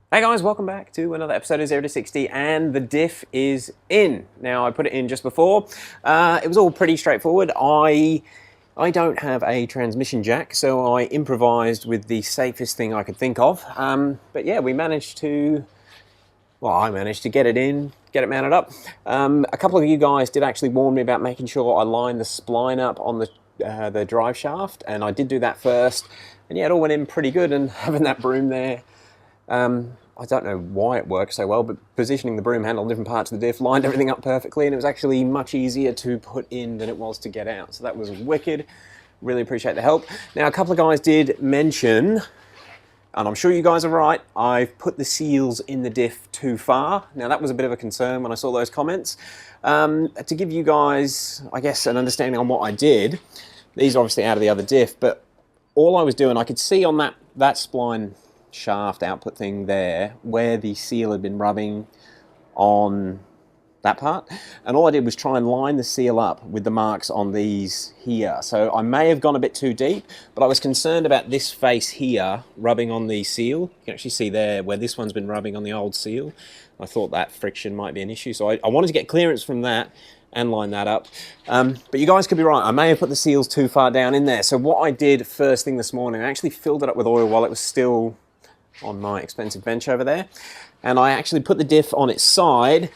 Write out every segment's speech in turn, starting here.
Hey guys, welcome back to another episode of 0 to 60, and the diff is in. Now, I put it in just before. It was all pretty straightforward. I don't have a transmission jack, so I improvised with the safest thing I could think of. But yeah, I managed to get it in, get it mounted up. A couple of you guys did actually warn me about making sure I line the spline up on the drive shaft, and I did do that first. And yeah, it all went in pretty good, and having that broom there, I don't know why it worked so well, but positioning the broom handle in different parts of the diff lined everything up perfectly, and it was actually much easier to put in than it was to get out. So that was wicked. Really appreciate the help. Now, a couple of guys did mention, and I'm sure you guys are right, I've put the seals in the diff too far. Now, that was a bit of a concern when I saw those comments. To give you guys, I guess, an understanding on what I did, these are obviously out of the other diff, but all I was doing, I could see on that spline shaft output thing there where the seal had been rubbing on that part, and all I did was try and line the seal up with the marks on these here. So I may have gone a bit too deep, but I was concerned about this face here rubbing on the seal. You can actually see there where this one's been rubbing on the old seal. I thought that friction might be an issue, so I wanted to get clearance from that and line that up. But you guys could be right, I may have put the seals too far down in there. So what I did first thing this morning, I actually filled it up with oil while it was still on my expensive bench over there, and I actually put the diff on its side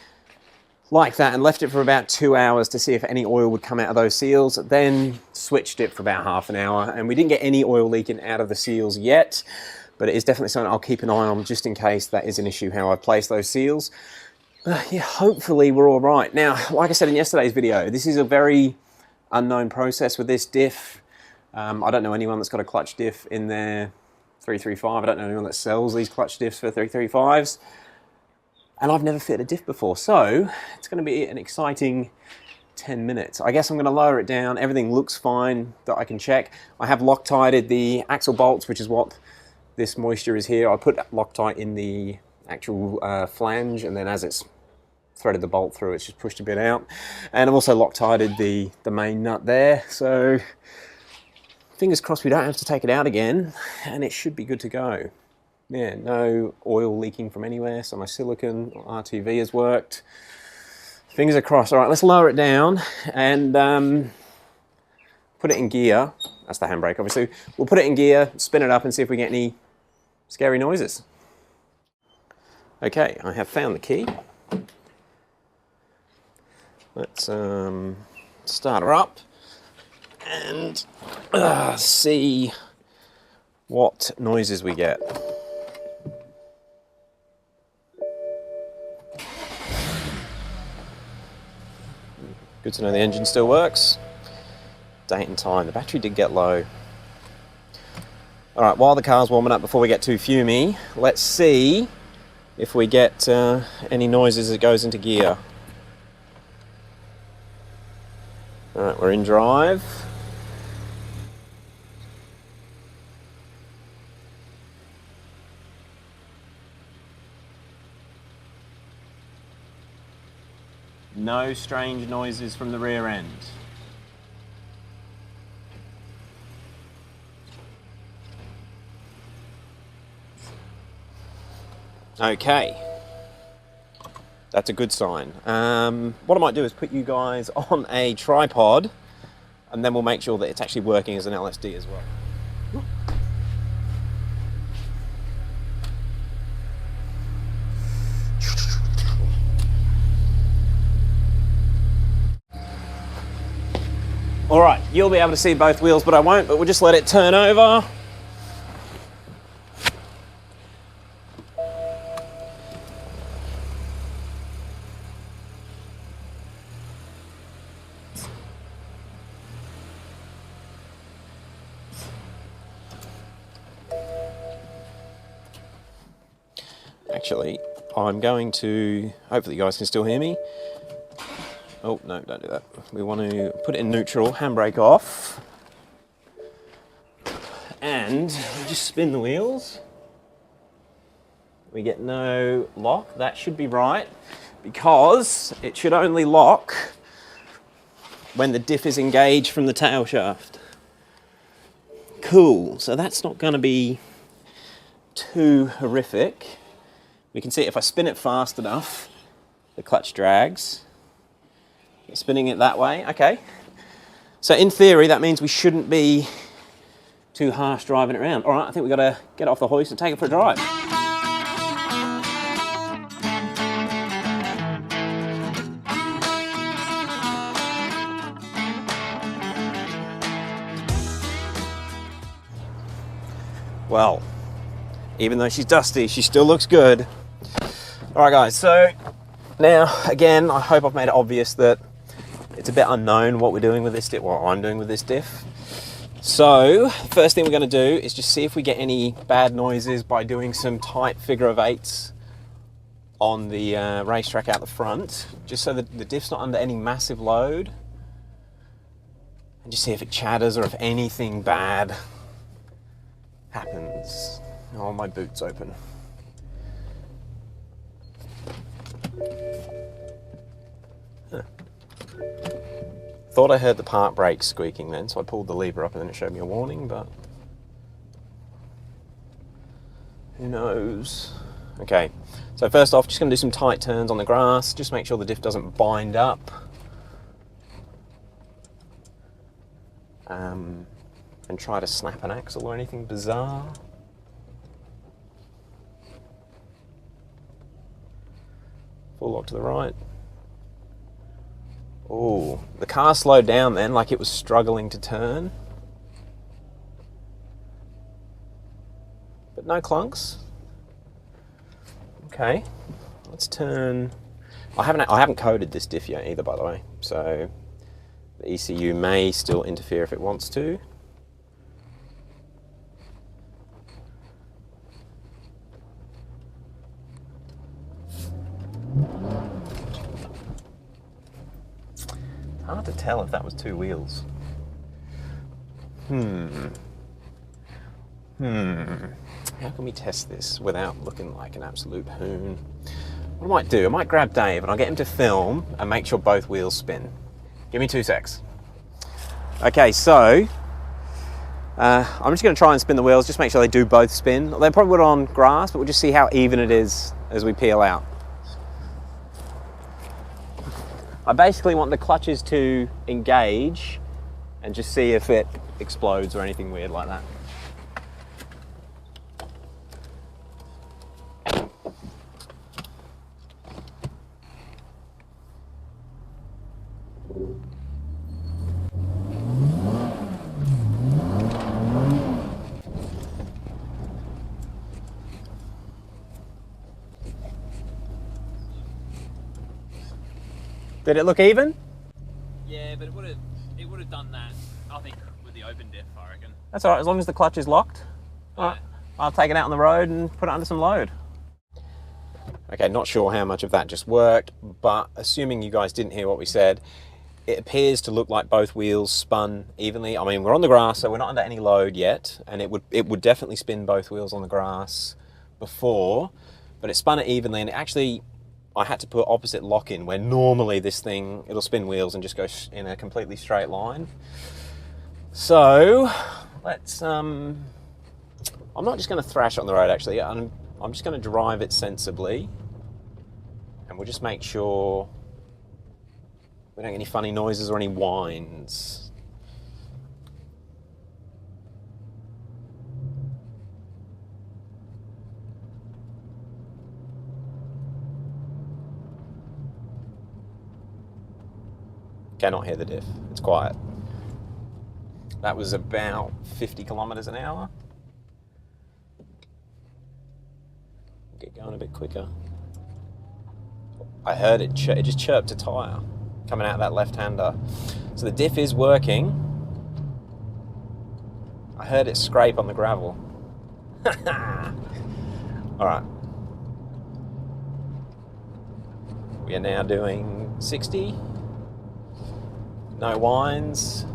like that and left it for about 2 hours to see if any oil would come out of those seals, then switched it for about half an hour, and we didn't get any oil leaking out of the seals yet, but it is definitely something I'll keep an eye on just in case that is an issue, how I place those seals. Yeah, hopefully we're all right. Now, like I said in yesterday's video, this is a very unknown process with this diff. I don't know anyone that's got a clutch diff in their 335. I don't know anyone that sells these clutch diffs for 335s. And I've never fitted a diff before, so it's going to be an exciting 10 minutes. I guess I'm going to lower it down. Everything looks fine that I can check. I have Loctited the axle bolts, which is what this moisture is here. I put Loctite in the actual flange, and then as it's threaded the bolt through, it's just pushed a bit out. And I've also Loctited the main nut there, so fingers crossed we don't have to take it out again, and it should be good to go. Yeah, no oil leaking from anywhere, so my silicone RTV has worked. Fingers are crossed. All right, let's lower it down and put it in gear. That's the handbrake, obviously. We'll put it in gear, spin it up, and see if we get any scary noises. Okay, I have found the key. Let's start her up and see what noises we get. Good to know the engine still works. Date and time. The battery did get low. Alright, while the car's warming up before we get too fumey, let's see if we get any noises as it goes into gear. Alright, we're in drive. No strange noises from the rear end. Okay, that's a good sign. What I might do is put you guys on a tripod, and then we'll make sure that it's actually working as an LSD as well. All right, you'll be able to see both wheels, but I won't, but we'll just let it turn over. Actually, I'm going to, hopefully you guys can still hear me. Oh, no, don't do that. We want to put it in neutral, handbrake off, and just spin the wheels. We get no lock. That should be right, because it should only lock when the diff is engaged from the tail shaft. Cool, so that's not going to be too horrific. We can see if I spin it fast enough, the clutch drags. Spinning it that way, okay. So in theory, that means we shouldn't be too harsh driving it around. All right, I think we've got to get off the hoist and take it for a drive. Well, even though she's dusty, she still looks good. All right, guys, so now, again, I hope I've made it obvious that it's a bit unknown what we're doing with this diff, what I'm doing with this diff. So, first thing we're going to do is just see if we get any bad noises by doing some tight figure of eights on the racetrack out the front, just so that the diff's not under any massive load. And just see if it chatters or if anything bad happens. Oh, my boot's open. Huh. Thought I heard the part brake squeaking then, so I pulled the lever up and then it showed me a warning, but who knows? Okay, so first off, just going to do some tight turns on the grass, just make sure the diff doesn't bind up. And try to snap an axle or anything bizarre. Full lock to the right. Oh, the car slowed down then, like it was struggling to turn. But no clunks. Okay, let's turn. I haven't coded this diff yet either, by the way, so the ECU may still interfere if it wants to. Hard to tell if that was two wheels. How can we test this without looking like an absolute hoon? What I might do, I might grab Dave and I'll get him to film and make sure both wheels spin. Give me 2 secs. Okay, so I'm just going to try and spin the wheels, just make sure they do both spin. They probably would on grass, but we'll just see how even it is as we peel out. I basically want the clutches to engage and just see if it explodes or anything weird like that. Did it look even? Yeah, but it would have done that, I think, with the open diff, I reckon. That's all right, as long as the clutch is locked. All right, I'll take it out on the road and put it under some load. Okay, not sure how much of that just worked, but assuming you guys didn't hear what we said, it appears to look like both wheels spun evenly. I mean, we're on the grass, so we're not under any load yet, and it would definitely spin both wheels on the grass before, but it spun it evenly, and it actually, I had to put opposite lock in, where normally this thing, it'll spin wheels and just go in a completely straight line. So, let's, I'm not just going to thrash it on the road actually, I'm just going to drive it sensibly, and we'll just make sure we don't get any funny noises or any whines. Cannot hear the diff, it's quiet. That was about 50 kilometers an hour. Get going a bit quicker. I heard it, it just chirped a tyre coming out of that left-hander. So the diff is working. I heard it scrape on the gravel. All right. We are now doing 60. No whines.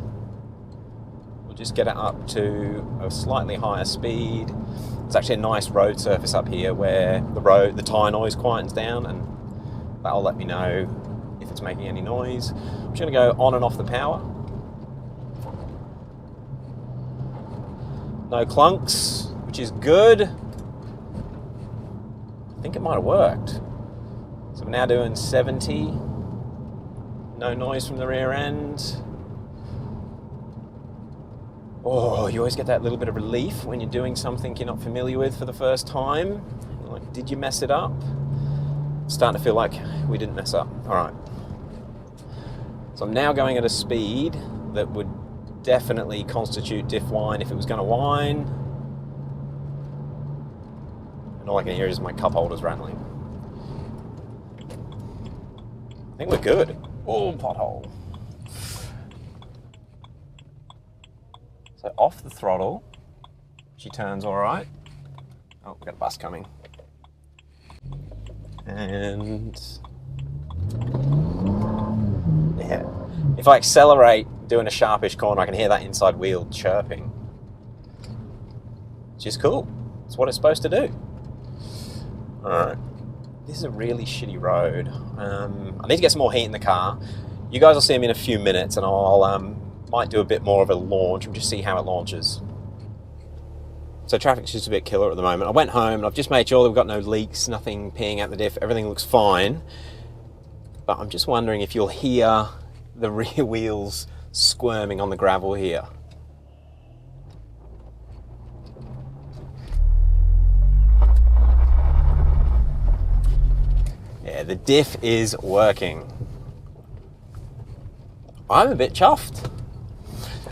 We'll just get it up to a slightly higher speed. It's actually a nice road surface up here where the tyre noise quietens down, and that'll let me know if it's making any noise. I'm just going to go on and off the power. No clunks, which is good. I think it might have worked. So we're now doing 70. No noise from the rear end. Oh, you always get that little bit of relief when you're doing something you're not familiar with for the first time. You're like, did you mess it up? It's starting to feel like we didn't mess up. All right. So I'm now going at a speed that would definitely constitute diff whine if it was going to whine. And all I can hear is my cup holders rattling. I think we're good. Oh, pothole. So off the throttle, she turns all right. Oh, we've got a bus coming. And yeah, if I accelerate doing a sharpish corner, I can hear that inside wheel chirping, which is cool. It's what it's supposed to do. All right. This is a really shitty road. I need to get some more heat in the car. You guys will see me in a few minutes, and I'll might do a bit more of a launch and just see how it launches. So traffic's just a bit killer at the moment. I went home and I've just made sure that we've got no leaks, nothing peeing out the diff, everything looks fine. But I'm just wondering if you'll hear the rear wheels squirming on the gravel here. Yeah, the diff is working. I'm a bit chuffed.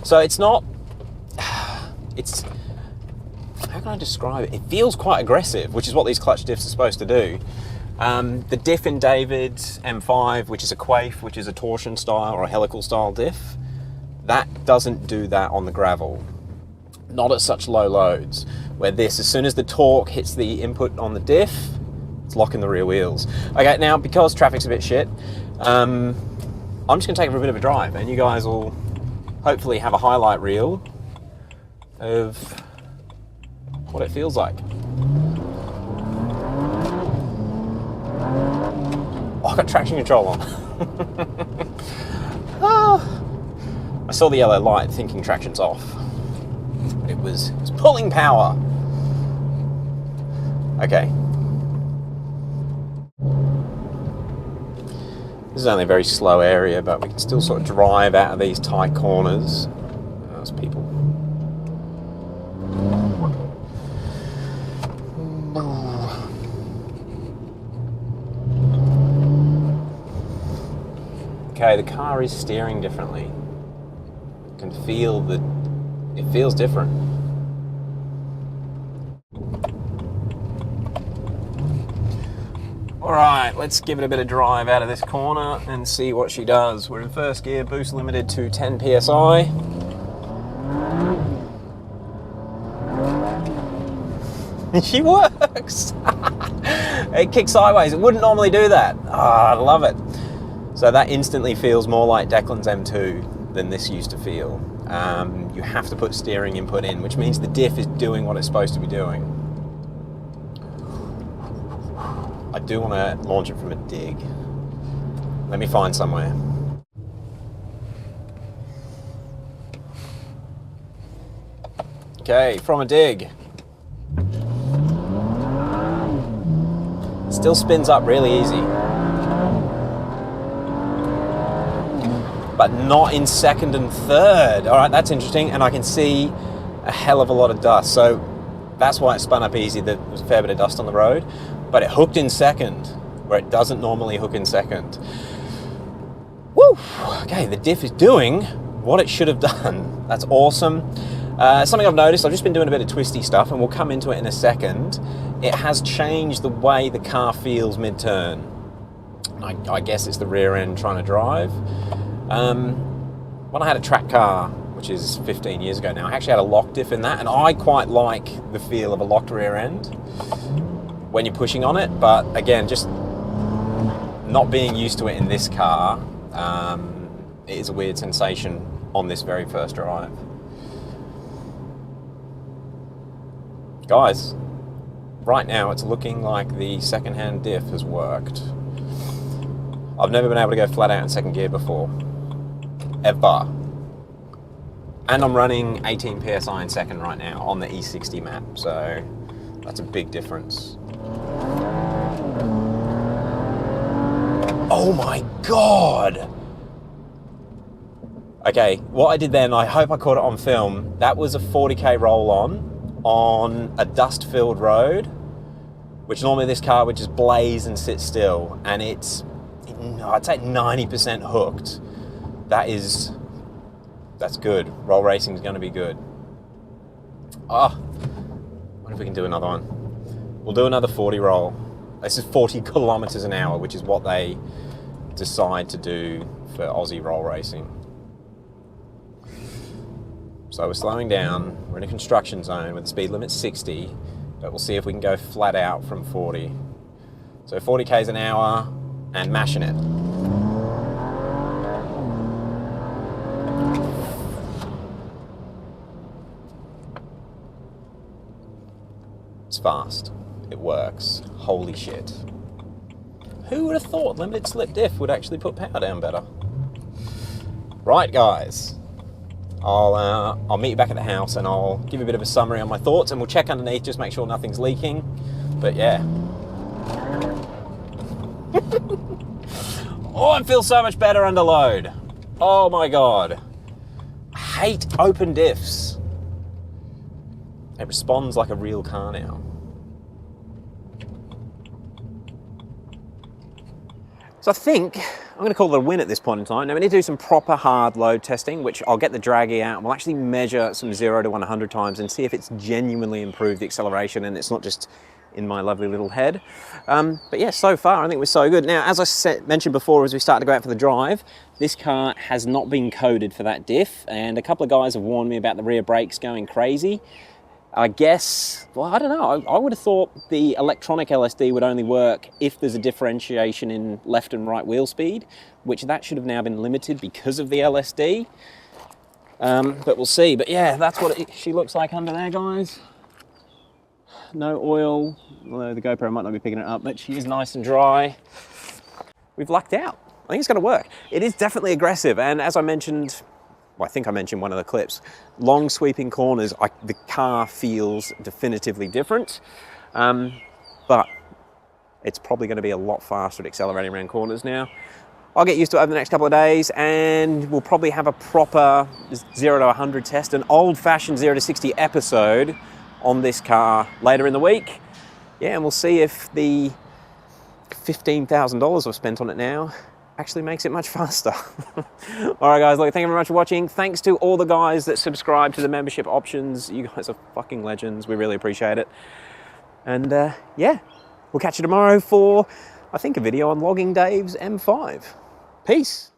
So it's not, it's, how can I describe it? It feels quite aggressive, which is what these clutch diffs are supposed to do. The diff in David's M5, which is a quaif, which is a torsion style or a helical style diff, that doesn't do that on the gravel. Not at such low loads, where this, as soon as the torque hits the input on the diff, it's locking the rear wheels. Okay, now because traffic's a bit shit, I'm just gonna take it for a bit of a drive, and you guys will hopefully have a highlight reel of what it feels like. Oh, I've got traction control on. I saw the yellow light thinking traction's off, but it was pulling power. Okay. This is only a very slow area, but we can still sort of drive out of these tight corners. There's people. Okay, the car is steering differently. You can feel that it feels different. Alright, let's give it a bit of drive out of this corner and see what she does. We're in first gear, boost limited to 10 PSI. She works! It kicks sideways. It wouldn't normally do that. I love it. So that instantly feels more like Declan's M2 than this used to feel. You have to put steering input in, which means the diff is doing what it's supposed to be doing. I do want to launch it from a dig. Let me find somewhere. Okay, from a dig. Still spins up really easy. But not in second and third. All right, that's interesting. And I can see a hell of a lot of dust. So that's why it spun up easy. There was a fair bit of dust on the road. But it hooked in second, where it doesn't normally hook in second. Woo! Okay, the diff is doing what it should have done. That's awesome. Something I've noticed, I've just been doing a bit of twisty stuff, and we'll come into it in a second. It has changed the way the car feels mid-turn. I guess it's the rear end trying to drive. When I had a track car, which is 15 years ago now, I actually had a lock diff in that, and I quite like the feel of a locked rear end when you're pushing on it, but again, just not being used to it in this car, it is a weird sensation on this very first drive. Guys, right now it's looking like the second-hand diff has worked. I've never been able to go flat out in second gear before, ever. And I'm running 18 PSI in second right now on the E60 map, so that's a big difference. Oh my God. Okay, what I did then, I hope I caught it on film, that was a 40k roll on a dust-filled road, which normally this car would just blaze and sit still, and it's, I'd say 90% hooked. That's good. Roll racing is going to be good. I wonder if we can do another one. We'll do another 40 roll. This is 40 kilometers an hour, which is what they decide to do for Aussie roll racing. So we're slowing down. We're in a construction zone with the speed limit 60, but we'll see if we can go flat out from 40. So 40 k's an hour and mashing it. It's fast. It works. Holy shit. Who would have thought limited slip diff would actually put power down better? Right, guys. I'll meet you back at the house and I'll give you a bit of a summary on my thoughts, and we'll check underneath, just make sure nothing's leaking. But yeah. Oh, I feel so much better under load. Oh my God. I hate open diffs. It responds like a real car now. So I think I'm going to call it a win at this point in time. Now we need to do some proper hard load testing, which I'll get the draggy out and we'll actually measure some 0 to 100 times and see if it's genuinely improved the acceleration and it's not just in my lovely little head. But yeah, so far I think we're so good. Now, as I mentioned before, as we start to go out for the drive, this car has not been coded for that diff, and a couple of guys have warned me about the rear brakes going crazy. I guess, well, I don't know. I would have thought the electronic LSD would only work if there's a differentiation in left and right wheel speed, which that should have now been limited because of the LSD. But we'll see. But yeah, that's what she looks like under there, guys. No oil, although the GoPro might not be picking it up, but she is nice and dry. We've lucked out. I think it's going to work. It is definitely aggressive, and as I mentioned, well, I think I mentioned one of the clips, long sweeping corners, the car feels definitively different, but it's probably going to be a lot faster at accelerating around corners now. I'll get used to it over the next couple of days, and we'll probably have a proper 0 to 100 test, an old-fashioned 0 to 60 episode on this car later in the week. Yeah, and we'll see if the $15,000 I've spent on it now actually makes it much faster. All right, guys, look, thank you very much for watching. Thanks to all the guys that subscribe to the membership options. You guys are fucking legends. We really appreciate it. And yeah, we'll catch you tomorrow for, I think, a video on logging Dave's M5. Peace.